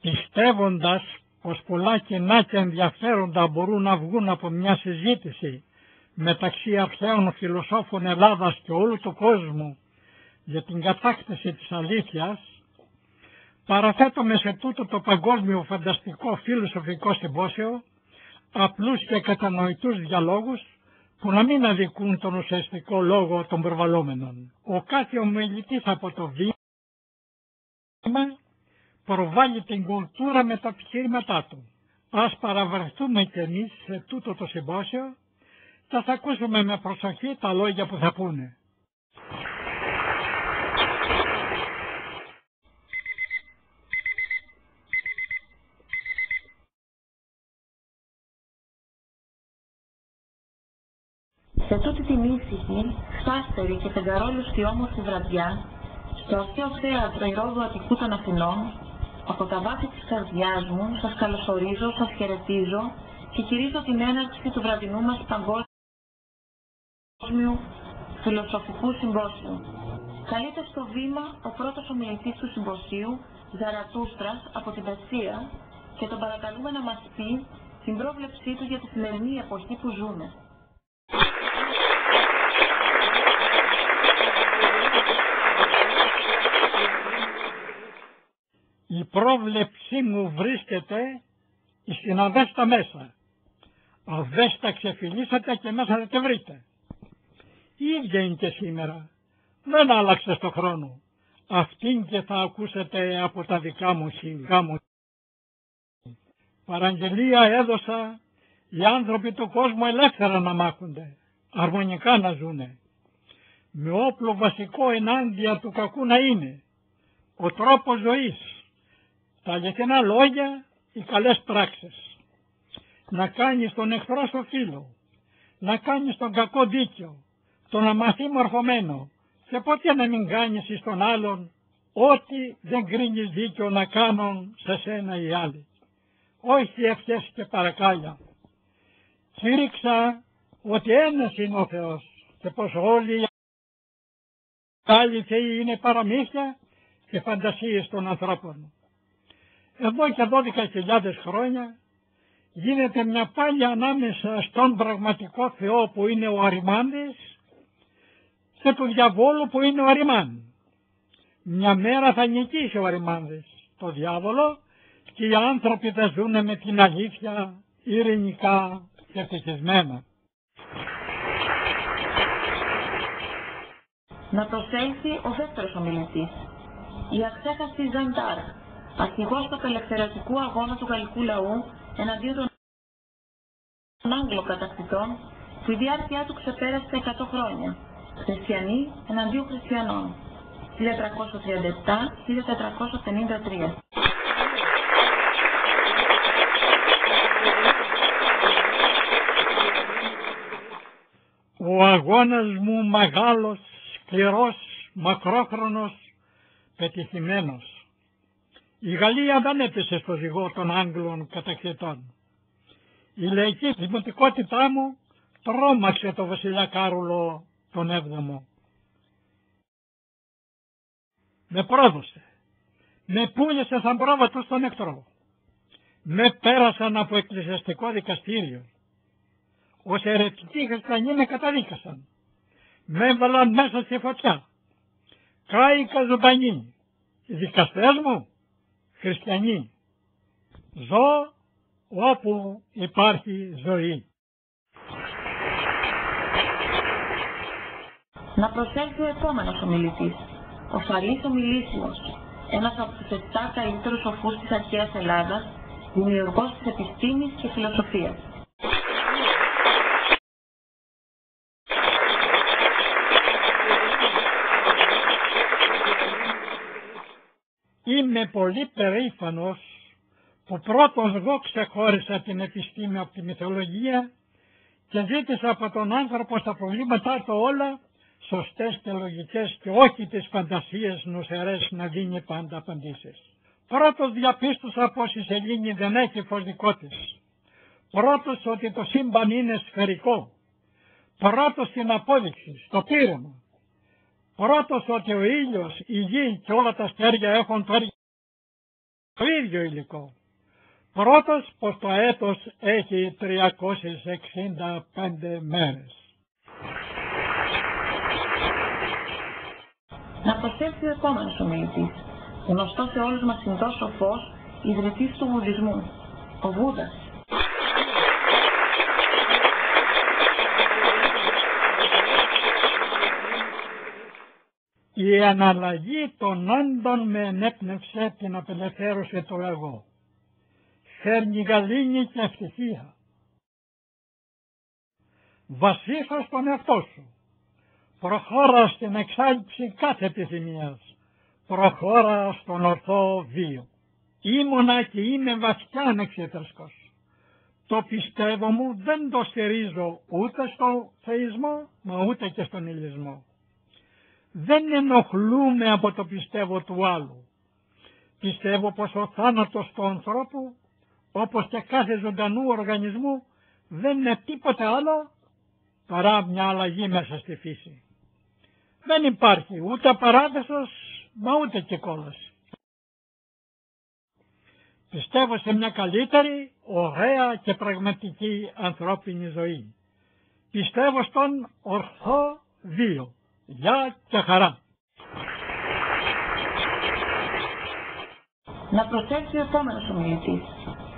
πιστεύοντας πως πολλά κοινά και ενδιαφέροντα μπορούν να βγουν από μια συζήτηση μεταξύ αρχαίων φιλοσόφων Ελλάδας και όλου του κόσμου για την κατάκτηση της αλήθειας, παραθέτουμε σε τούτο το παγκόσμιο φανταστικό φιλοσοφικό συμπόσιο απλούς και κατανοητούς διαλόγους που να μην αδικούν τον ουσιαστικό λόγο των προβαλλόμενων. Ο κάθε ομιλητής από το βήμα προβάλλει την κουλτούρα με τα επιχείρηματά του. Ας παραβρεθούμε κι εμείς σε τούτο το συμπόσιο και θα ακούσουμε με προσοχή τα λόγια που θα πούνε. Σε τούτη την ήσυχη, σπάστερη και πενταρόλουστη όμορφη βραδιά, στο αρχαίο θέατρο Ηρώδου Αττικού των Αθηνών, από τα βάθη της καρδιάς μου σας καλωσορίζω, σας χαιρετίζω και κηρύσω την έναρξη του βραδινού μας παγκόσμιου φιλοσοφικού συμπόσιου. Καλείται στο βήμα ο πρώτος ομιλητής του συμποσίου, Ζαρατούστρας από την Περσία, και τον παρακαλούμε να μας πει την πρόβλεψή του για τη σημερινή εποχή που ζούμε. Η πρόβλεψή μου βρίσκεται στην αβέστα μέσα. Αβέστα ξεφυλίσατε και μέσα θα τη βρείτε. Η ίδια είναι και σήμερα. Δεν άλλαξε στο χρόνο. Αυτήν και θα ακούσετε από τα δικά μου χείλη. Παραγγελία έδωσα οι άνθρωποι του κόσμου ελεύθερα να μάχονται, αρμονικά να ζουνε. Με όπλο βασικό ενάντια του κακού να είναι ο τρόπος ζωής, τα αληθινά λόγια, οι καλές πράξεις. Να κάνεις τον εχθρό στο φίλο, να κάνεις τον κακό δίκιο, τον αμαθή μορφωμένο, και ποτέ να μην κάνεις εις τον άλλον ό,τι δεν κρίνεις δίκιο να κάνουν σε σένα οι άλλοι. Όχι ευχές και παρακάλια. Κήρυξα ότι ένας είναι ο Θεός και πως όλοι οι άλλοι θεοί είναι παραμύθια και φαντασίες των ανθρώπων. Εδώ και 12.000 χρόνια γίνεται μια πάλια ανάμεσα στον πραγματικό Θεό που είναι ο Αριμάνδης και του διαβόλου που είναι ο Αριμάν. Μια μέρα θα νικήσει ο Αριμάνδης το διάβολο και οι άνθρωποι θα ζουν με την αλήθεια ειρηνικά και ευτυχισμένα. Να προσέλθει ο δεύτερος ομιλητής, η αξέχαστη Ζαντάρ, αρχηγός του απελευθερωτικού αγώνα του γαλλικού λαού εναντίον των Άγγλων κατακτητών, που η διάρκεια του ξεπέρασε τα 100 χρόνια. Χριστιανοί εναντίον χριστιανών. 1337-1453. Ο αγώνας μου μεγάλος, σκληρός, μακρόχρονος, πετυχημένος. Η Γαλλία δεν έπεσε στο ζυγό των Άγγλων κατακτητών. Η λαϊκή δημοτικότητά μου τρόμαξε το βασιλιά Κάρολο τον 7ο. Με πρόδωσε, με πούλησε σαν πρόβατο στον εχθρό. Με πέρασαν από εκκλησιαστικό δικαστήριο. Ως αιρετικοί χριστιανοί με καταδίκασαν. Με έβαλαν μέσα στη φωτιά. Κάηκα ζωντανή. Οι δικαστές μου χριστιανοί. Ζω όπου υπάρχει ζωή. Να προσέλθει ο επόμενος ομιλητής, ο Φαλής Ομιλήσιος, ένας από τους 7 καλύτερους σοφούς της αρχαίας Ελλάδας, δημιουργός της επιστήμης και φιλοσοφίας. Είμαι πολύ περήφανος που πρώτος εγώ ξεχώρισα την επιστήμη από τη μυθολογία και ζήτησα από τον άνθρωπο στα προβλήματά του όλα σωστές και λογικές και όχι τις φαντασίες νοσερές να δίνει πάντα απαντήσεις. Πρώτος διαπίστωσα πως η σελήνη δεν έχει φως δικό της. Πρώτος ότι το σύμπαν είναι σφαιρικό. Πρώτος στην απόδειξη, στο πείραμα. Πρώτος ότι ο ήλιος, η γη και όλα τα αστέρια έχουν το ίδιο ίδιο υλικό. Πρώτος πως το έτος έχει 365 μέρες. Να προσθέσει ο επόμενος ομιλητής, γνωστός σε όλους μας συντός σοφός, ιδρυτής του Βουδισμού, ο Βούδας. Η αναλλαγή των όντων με ενέπνευσε την απελευθέρωση του εγώ. Φέρνει γαλήνη και ευτυχία. Βασίσου στον εαυτό σου. Προχώρα στην εξάλειψη κάθε επιθυμίας. Προχώρα στον ορθό βίο. Ήμουνα και είμαι βαθιά ανεξιθρησκός. Το πιστεύω μου δεν το στηρίζω ούτε στο θεϊσμό, μα ούτε και στον ηλισμό. Δεν ενοχλούμε από το πιστεύω του άλλου. Πιστεύω πως ο θάνατος του ανθρώπου, όπως και κάθε ζωντανού οργανισμού, δεν είναι τίποτε άλλο παρά μια αλλαγή μέσα στη φύση. Δεν υπάρχει ούτε παράδεισος, μα ούτε και κόλαση. Πιστεύω σε μια καλύτερη, ωραία και πραγματική ανθρώπινη ζωή. Πιστεύω στον ορθό βίο. Γεια και χαρά. Να προσθέσει ο επόμενος ομιλητής,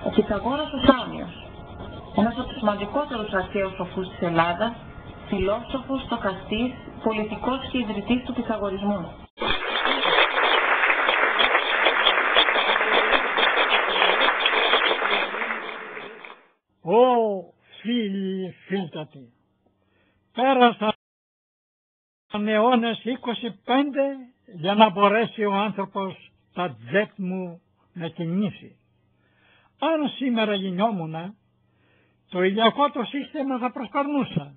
ο Πυθαγόρας ο Σάμιος, ένας από τους σημαντικότερους αρχαίους σοφούς της Ελλάδας, φιλόσοφος, στοχαστής, πολιτικός και ιδρυτής του Πυθαγορισμού. Φίλοι φίλτατοι, πέρασα αιώνες 25 για να μπορέσει ο άνθρωπος τα τζέπ μου να κινήσει. Αν σήμερα γινιόμουνα, το ηλιακό το σύστημα θα προσπαρνούσα.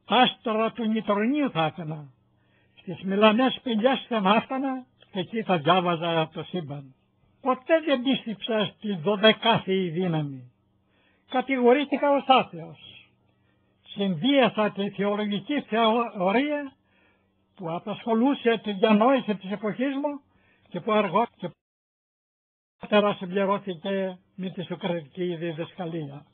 Άστρα του νητρονίου θα έκανα. Στις μιλανές σπηλιές θα μάθανα και εκεί θα διάβαζα το σύμπαν. Ποτέ δεν πίστεψα στη 12η δύναμη. Κατηγορήθηκα ως άθεος. Συνδύασα τη θεολογική θεωρία που απασχολούσε τη διανόηση της εποχής μου και που αργότερα συμπληρώθηκε με τη σοκρατική διδασκαλία.